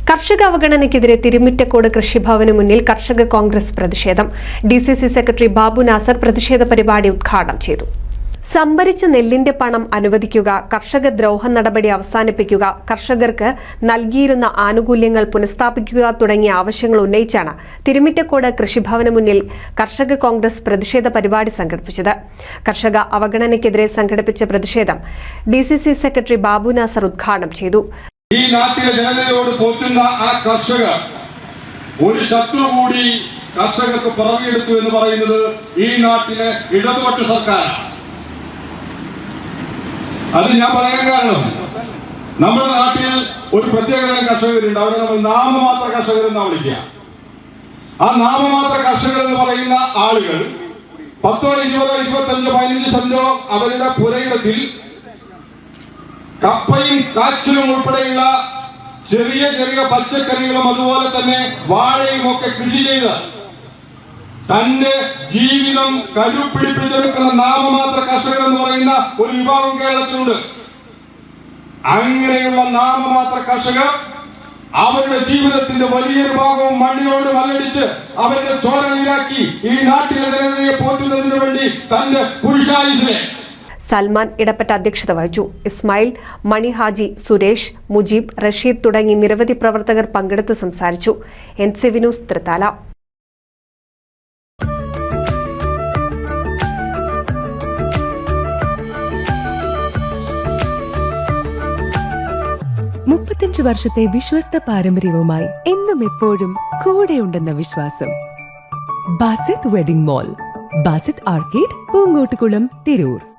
കർഷക അവഗണനയ്ക്കെതിരെ തിരുമിറ്റക്കോട് കൃഷിഭവന് മുന്നിൽ കർഷക കോൺഗ്രസ് പ്രതിഷേധം. ഡിസിസി സെക്രട്ടറി ബാബു നാസർ പ്രതിഷേധ പരിപാടി ഉദ്ഘാടനം ചെയ്തു. സംഭരിച്ച നെല്ലിന്റെ പണം അനുവദിക്കുക, കർഷക ദ്രോഹ നടപടി അവസാനിപ്പിക്കുക, കർഷകർക്ക് നൽകിയിരുന്ന ആനുകൂല്യങ്ങൾ പുനഃസ്ഥാപിക്കുക തുടങ്ങിയ ആവശ്യങ്ങൾ ഉന്നയിച്ചാണ് തിരുമിറ്റക്കോട് കൃഷിഭവന് മുന്നിൽ കർഷക കോൺഗ്രസ് പ്രതിഷേധ പരിപാടി സംഘടിപ്പിച്ചത്. കർഷക അവഗണനയ്ക്കെതിരെ സംഘടിപ്പിച്ച പ്രതിഷേധം ഡിസിസി സെക്രട്ടറി ബാബു നാസർ ഉദ്ഘാടനം ചെയ്തു. ഈ നാട്ടിലെ ജനതയോട് പോറ്റുന്ന ആ കർഷകർ ഒരു ശത്രു കൂടി കർഷകർക്ക് പിറകിയെടുത്തു എന്ന് പറയുന്നത് ഈ നാട്ടിലെ ഇടതുപക്ഷ സർക്കാരാണ്. അത് ഞാൻ പറയാൻ കാരണം, നമ്മുടെ നാട്ടിൽ ഒരു പ്രത്യേകതരം കർഷകരുണ്ട്. അവരെ നമ്മൾ നാമമാത്ര കർഷകരെന്നാണ് വിളിക്കുക. ആ നാമമാത്ര കർഷകർ എന്ന് പറയുന്ന ആളുകൾ 10, 20, 25, 15 സെന്റോ അവരുടെ പുരയിടത്തിൽ കപ്പയും കാച്ചിലും ഉൾപ്പെടെയുള്ള ചെറിയ ചെറിയ പച്ചക്കറികളും അതുപോലെ തന്നെ വാഴയും ഒക്കെ കൃഷി ചെയ്ത് തന്റെ ജീവിതം കരുപ്പിടിപ്പിച്ചെടുക്കുന്ന നാമമാത്ര കർഷകർ എന്ന് പറയുന്ന ഒരു വിഭാഗം കേരളത്തിലുണ്ട്. അങ്ങനെയുള്ള നാമമാത്ര കർഷകർ അവരുടെ ജീവിതത്തിന്റെ വലിയൊരു ഭാഗവും മണ്ണിനോട് മല്ലടിച്ച് അവരുടെ ചോര നീരാക്കി ഈ നാട്ടിലെ ജനതയെ പോറ്റുന്നതിന് വേണ്ടി തന്റെ പുരുഷായുസിനെ സൽമാൻ ഇടപെട്ട അധ്യക്ഷത വഹിച്ചു. ഇസ്മായിൽ, മണി ഹാജി, സുരേഷ്, മുജീബ്, റഷീദ് തുടങ്ങി നിരവധി പ്രവർത്തകർ പങ്കെടുത്ത് സംസാരിച്ചു. NCV news Thrithala. വർഷത്തെ വിശ്വസ്ത പാരമ്പര്യവുമായി എന്നും എപ്പോഴും കൂടെയുണ്ടെന്ന വിശ്വാസം. Basith wedding mall, Basith arcade, Poongottukulam, Tirur.